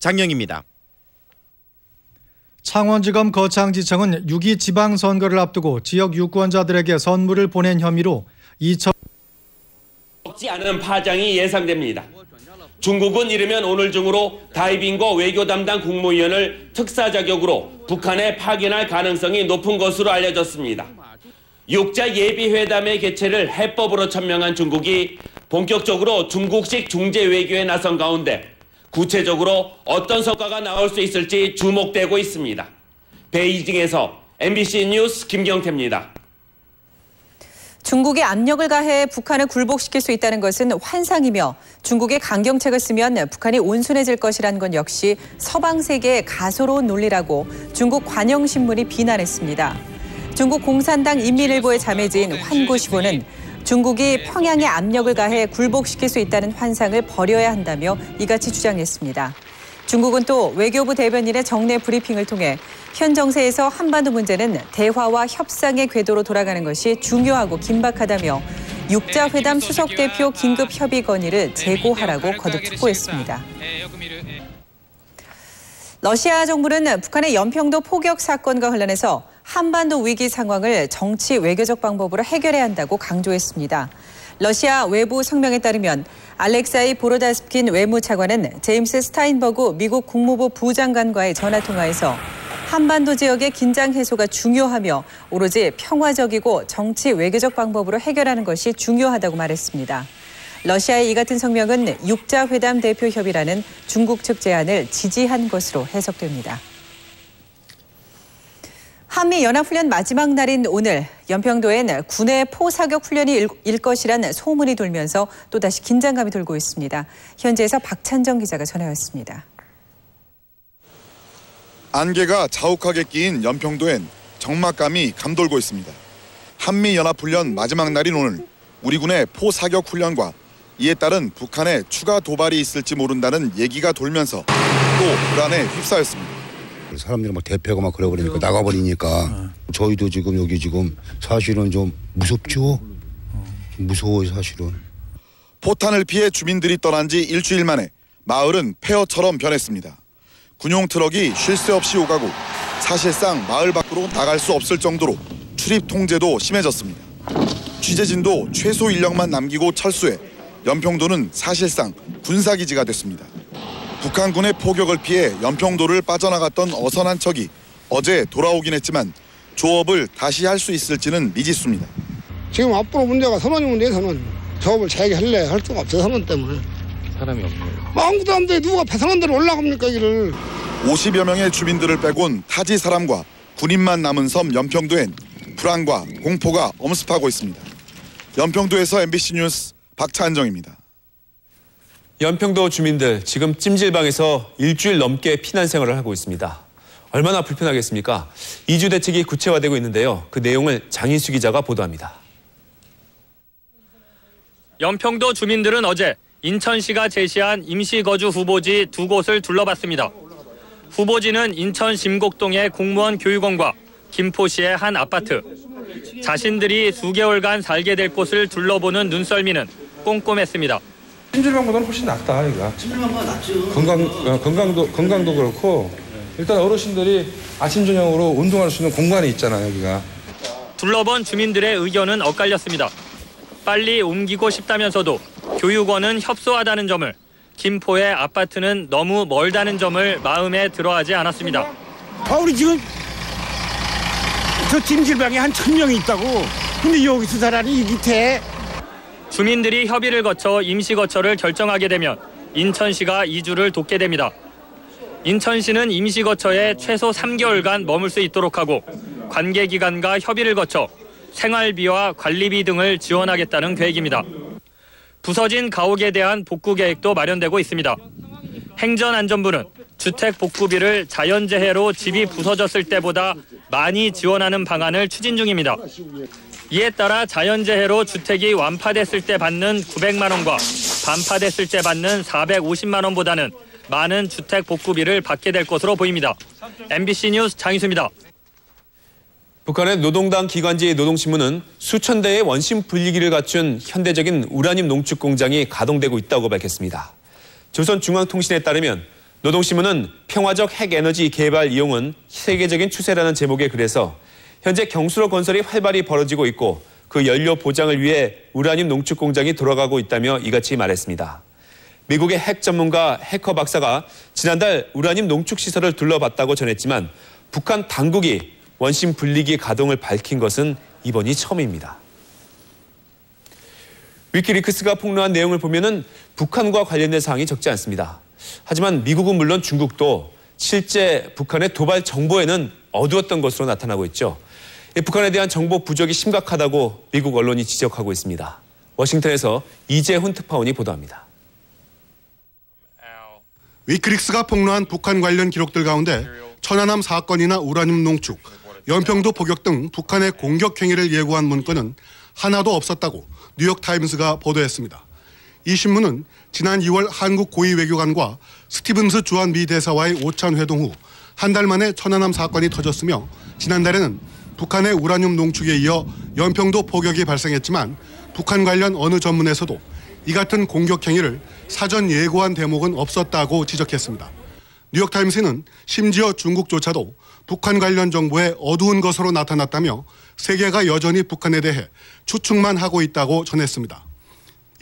장영입니다. 창원지검 거창지청은 6.2 지방선거를 앞두고 지역 유권자들에게 선물을 보낸 혐의로 적지 않은 파장이 예상됩니다. 중국은 이르면 오늘 중으로 다이빙거 외교 담당 국무위원을 특사 자격으로 북한에 파견할 가능성이 높은 것으로 알려졌습니다. 육자 예비회담의 개최를 해법으로 천명한 중국이 본격적으로 중국식 중재 외교에 나선 가운데 구체적으로 어떤 성과가 나올 수 있을지 주목되고 있습니다. 베이징에서 MBC 뉴스 김경태입니다. 중국이 압력을 가해 북한을 굴복시킬 수 있다는 것은 환상이며 중국이 강경책을 쓰면 북한이 온순해질 것이라는 건 역시 서방 세계의 가소로운 논리라고 중국 관영신문이 비난했습니다. 중국 공산당 인민일보의 자매지인 환구시보는 중국이 평양에 압력을 가해 굴복시킬 수 있다는 환상을 버려야 한다며 이같이 주장했습니다. 중국은 또 외교부 대변인의 정례 브리핑을 통해 현 정세에서 한반도 문제는 대화와 협상의 궤도로 돌아가는 것이 중요하고 긴박하다며 육자회담 수석대표 긴급협의 건의를 재고하라고 거듭 촉구했습니다. 러시아 정부는 북한의 연평도 포격 사건과 관련해서 한반도 위기 상황을 정치 외교적 방법으로 해결해야 한다고 강조했습니다. 러시아 외부 성명에 따르면 알렉사이 보로다스킨 외무차관은 제임스 스타인버그 미국 국무부 부장관과의 전화통화에서 한반도 지역의 긴장 해소가 중요하며 오로지 평화적이고 정치 외교적 방법으로 해결하는 것이 중요하다고 말했습니다. 러시아의 이 같은 성명은 육자회담 대표협의라는 중국 측 제안을 지지한 것으로 해석됩니다. 한미연합훈련 마지막 날인 오늘 연평도엔 군의 포사격 훈련이 일 것이란 소문이 돌면서 또다시 긴장감이 돌고 있습니다. 현지에서 박찬정 기자가 전해왔습니다. 안개가 자욱하게 끼인 연평도엔 적막감이 감돌고 있습니다. 한미연합훈련 마지막 날인 오늘 우리 군의 포사격 훈련과 이에 따른 북한의 추가 도발이 있을지 모른다는 얘기가 돌면서 또 불안에 휩싸였습니다. 사람들이 막 대표가 막 그래버리니까 나가버리니까 저희도 지금 여기 지금 사실은 좀 무섭죠. 무서워요 사실은. 포탄을 피해 주민들이 떠난 지 일주일 만에 마을은 폐허처럼 변했습니다. 군용 트럭이 쉴 새 없이 오가고 사실상 마을 밖으로 나갈 수 없을 정도로 출입 통제도 심해졌습니다. 취재진도 최소 인력만 남기고 철수해 연평도는 사실상 군사기지가 됐습니다. 북한군의 포격을 피해 연평도를 빠져나갔던 어선한 척이 어제 돌아오긴 했지만 조업을 다시 할 수 있을지는 미지수입니다. 지금 앞으로 문제가 선원이 문제예요, 선원. 조업을 자기가 할 수가 없어요, 선원 때문에. 사람이 없네요. 아무도 안 돼. 누가 배선원대로 올라갑니까, 길을. 50여 명의 주민들을 빼곤 타지 사람과 군인만 남은 섬 연평도엔 불안과 공포가 엄습하고 있습니다. 연평도에서 MBC 뉴스 박찬정입니다. 연평도 주민들 지금 찜질방에서 일주일 넘게 피난 생활을 하고 있습니다. 얼마나 불편하겠습니까? 2주 대책이 구체화되고 있는데요. 그 내용을 장인수 기자가 보도합니다. 연평도 주민들은 어제 인천시가 제시한 임시거주 후보지 2곳을 둘러봤습니다. 후보지는 인천 심곡동의 공무원 교육원과 김포시의 한 아파트. 자신들이 수개월간 살게 될 곳을 둘러보는 눈썰미는 꼼꼼했습니다. 찜질방보다는 훨씬 낫다, 이거. 찜질방보다 낫죠. 건강도 그렇고 일단 어르신들이 아침 저녁으로 운동할 수 있는 공간이 있잖아요, 여기가. 둘러본 주민들의 의견은 엇갈렸습니다. 빨리 옮기고 싶다면서도 교육원은 협소하다는 점을, 김포의 아파트는 너무 멀다는 점을 마음에 들어하지 않았습니다. 우리 지금 저 찜질방에 한 1000명이 있다고. 근데 여기서 살아니 이 밑에. 주민들이 협의를 거쳐 임시거처를 결정하게 되면 인천시가 이주를 돕게 됩니다. 인천시는 임시거처에 최소 3개월간 머물 수 있도록 하고 관계기관과 협의를 거쳐 생활비와 관리비 등을 지원하겠다는 계획입니다. 부서진 가옥에 대한 복구 계획도 마련되고 있습니다. 행정안전부는 주택 복구비를 자연재해로 집이 부서졌을 때보다 많이 지원하는 방안을 추진 중입니다. 이에 따라 자연재해로 주택이 완파됐을 때 받는 900만 원과 반파됐을 때 받는 450만 원보다는 많은 주택 복구비를 받게 될 것으로 보입니다. MBC 뉴스 장희수입니다. 북한의 노동당 기관지 노동신문은 수천 대의 원심 분리기를 갖춘 현대적인 우라늄 농축 공장이 가동되고 있다고 밝혔습니다. 조선중앙통신에 따르면 노동신문은 평화적 핵에너지 개발 이용은 세계적인 추세라는 제목의 글에서 현재 경수로 건설이 활발히 벌어지고 있고 그 연료 보장을 위해 우라늄 농축 공장이 돌아가고 있다며 이같이 말했습니다. 미국의 핵 전문가 해커 박사가 지난달 우라늄 농축 시설을 둘러봤다고 전했지만 북한 당국이 원심 분리기 가동을 밝힌 것은 이번이 처음입니다. 위키리크스가 폭로한 내용을 보면은 북한과 관련된 사항이 적지 않습니다. 하지만 미국은 물론 중국도 실제 북한의 도발 정보에는 어두웠던 것으로 나타나고 있죠. 북한에 대한 정보 부족이 심각하다고 미국 언론이 지적하고 있습니다. 워싱턴에서 이재훈 특파원이 보도합니다. 위키리크스가 폭로한 북한 관련 기록들 가운데 천안함 사건이나 우라늄 농축, 연평도 포격 등 북한의 공격 행위를 예고한 문건은 하나도 없었다고 뉴욕타임스가 보도했습니다. 이 신문은 지난 2월 한국 고위 외교관과 스티븐스 주한 미 대사와의 오찬 회동 후 한 달 만에 천안함 사건이 터졌으며 지난달에는 북한의 우라늄 농축에 이어 연평도 포격이 발생했지만 북한 관련 어느 전문에서도 이 같은 공격 행위를 사전 예고한 대목은 없었다고 지적했습니다. 뉴욕타임스는 심지어 중국조차도 북한 관련 정보에 어두운 것으로 나타났다며 세계가 여전히 북한에 대해 추측만 하고 있다고 전했습니다.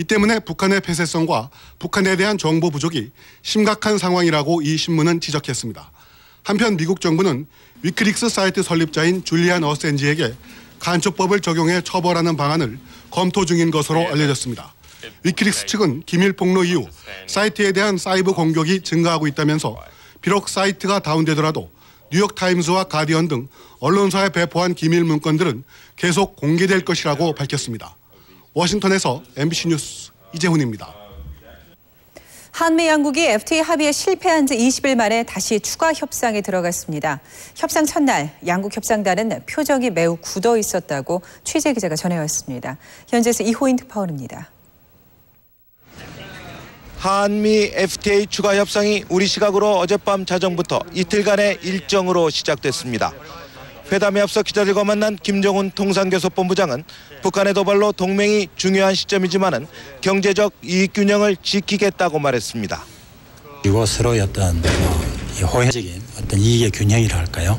이 때문에 북한의 폐쇄성과 북한에 대한 정보 부족이 심각한 상황이라고 이 신문은 지적했습니다. 한편 미국 정부는 위키리크스 사이트 설립자인 줄리안 어센지에게 간첩법을 적용해 처벌하는 방안을 검토 중인 것으로 알려졌습니다. 위키리크스 측은 기밀 폭로 이후 사이트에 대한 사이버 공격이 증가하고 있다면서 비록 사이트가 다운되더라도 뉴욕타임스와 가디언 등 언론사에 배포한 기밀 문건들은 계속 공개될 것이라고 밝혔습니다. 워싱턴에서 MBC 뉴스 이재훈입니다. 한미 양국이 FTA 합의에 실패한 지 20일 만에 다시 추가 협상에 들어갔습니다. 협상 첫날 양국 협상단은 표정이 매우 굳어 있었다고 취재기자가 전해왔습니다. 현지에서 이호인 특파원입니다. 한미 FTA 추가 협상이 우리 시각으로 어젯밤 자정부터 이틀간의 일정으로 시작됐습니다. 회담에 앞서 기자들과 만난 김정은 통상교섭본부장은 북한의 도발로 동맹이 중요한 시점이지만은 경제적 이익 균형을 지키겠다고 말했습니다. 그리고 서로의 어떤 호혜적인 어떤 이익의 균형이라 할까요?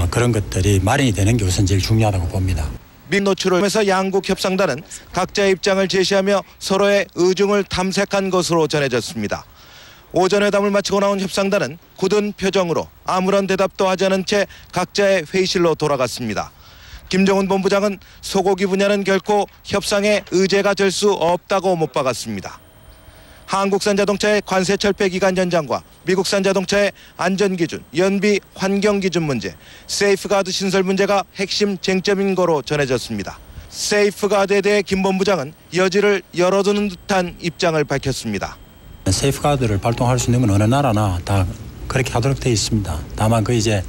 그런 것들이 마련이 되는 게 우선 제일 중요하다고 봅니다. 민 노출을 하면서 양국 협상단은 각자의 입장을 제시하며 서로의 의중을 탐색한 것으로 전해졌습니다. 오전 회담을 마치고 나온 협상단은 굳은 표정으로 아무런 대답도 하지 않은 채 각자의 회의실로 돌아갔습니다. 김정은 본부장은 소고기 분야는 결코 협상의 의제가 될 수 없다고 못 박았습니다. 한국산 자동차의 관세 철폐 기간 연장과 미국산 자동차의 안전기준, 연비, 환경기준 문제, 세이프가드 신설 문제가 핵심 쟁점인 거로 전해졌습니다. 세이프가드에 대해 김 본부장은 여지를 열어두는 듯한 입장을 밝혔습니다. 세이프가드를 발동할 수 있는 건 어느 나라나 다 그렇게 하도록 되어 있습니다. 다만 그 이제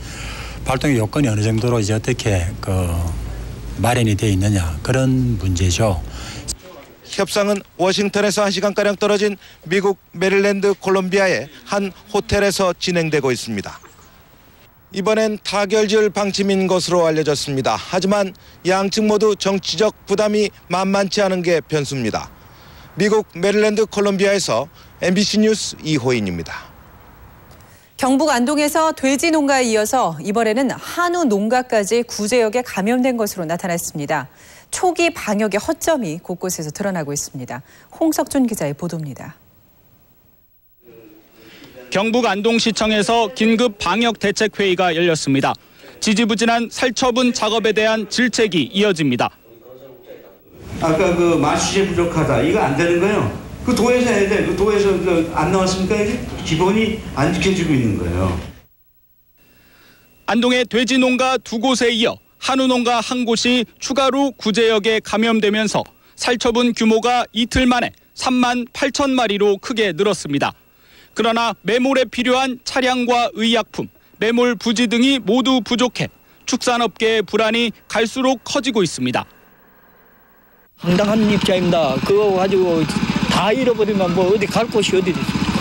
발동의 요건이 어느 정도로 이제 어떻게 마련이 되어 있느냐 그런 문제죠. 협상은 워싱턴에서 1시간가량 떨어진 미국 메릴랜드 콜롬비아의 한 호텔에서 진행되고 있습니다. 이번엔 타결지을 방침인 것으로 알려졌습니다. 하지만 양측 모두 정치적 부담이 만만치 않은 게 변수입니다. 미국 메릴랜드 콜롬비아에서 MBC 뉴스 이호인입니다. 경북 안동에서 돼지 농가에 이어서 이번에는 한우 농가까지 구제역에 감염된 것으로 나타났습니다. 초기 방역의 허점이 곳곳에서 드러나고 있습니다. 홍석준 기자의 보도입니다. 경북 안동시청에서 긴급 방역 대책 회의가 열렸습니다. 지지부진한 살처분 작업에 대한 질책이 이어집니다. 아까 그 마취제 부족하다 이거 안 되는 거예요. 그 도에서 해야 돼. 그 도에서 안 나왔으니까 이게 기본이 안 지켜지고 있는 거예요. 안동의 돼지 농가 2곳에 이어 한우 농가 1곳이 추가로 구제역에 감염되면서 살처분 규모가 이틀 만에 3만 8천 마리로 크게 늘었습니다. 그러나 매몰에 필요한 차량과 의약품, 매몰 부지 등이 모두 부족해 축산업계의 불안이 갈수록 커지고 있습니다. 황당한 입장입니다. 그거 가지고 다 잃어버리면 뭐 어디 갈 곳이 어디 있습니까?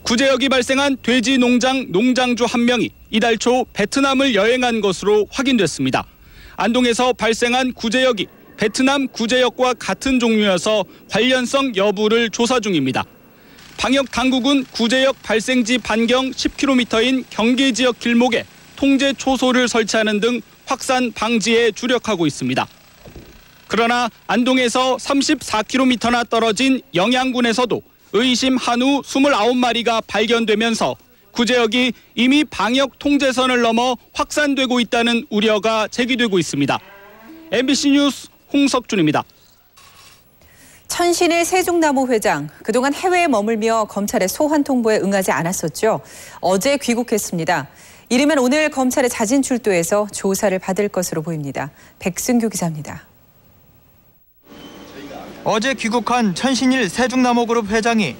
구제역이 발생한 돼지 농장 농장주 1명이 이달 초 베트남을 여행한 것으로 확인됐습니다. 안동에서 발생한 구제역이 베트남 구제역과 같은 종류여서 관련성 여부를 조사 중입니다. 방역 당국은 구제역 발생지 반경 10km인 경계 지역 길목에 통제 초소를 설치하는 등 확산 방지에 주력하고 있습니다. 그러나 안동에서 34km나 떨어진 영양군에서도 의심 한우 29마리가 발견되면서 구제역이 이미 방역 통제선을 넘어 확산되고 있다는 우려가 제기되고 있습니다. MBC 뉴스 홍석준입니다. 천신일 세종나무 회장, 그동안 해외에 머물며 검찰의 소환 통보에 응하지 않았었죠. 어제 귀국했습니다. 이르면 오늘 검찰에 자진 출두해서 조사를 받을 것으로 보입니다. 백승규 기자입니다. 어제 귀국한 천신일 세종나무그룹 회장이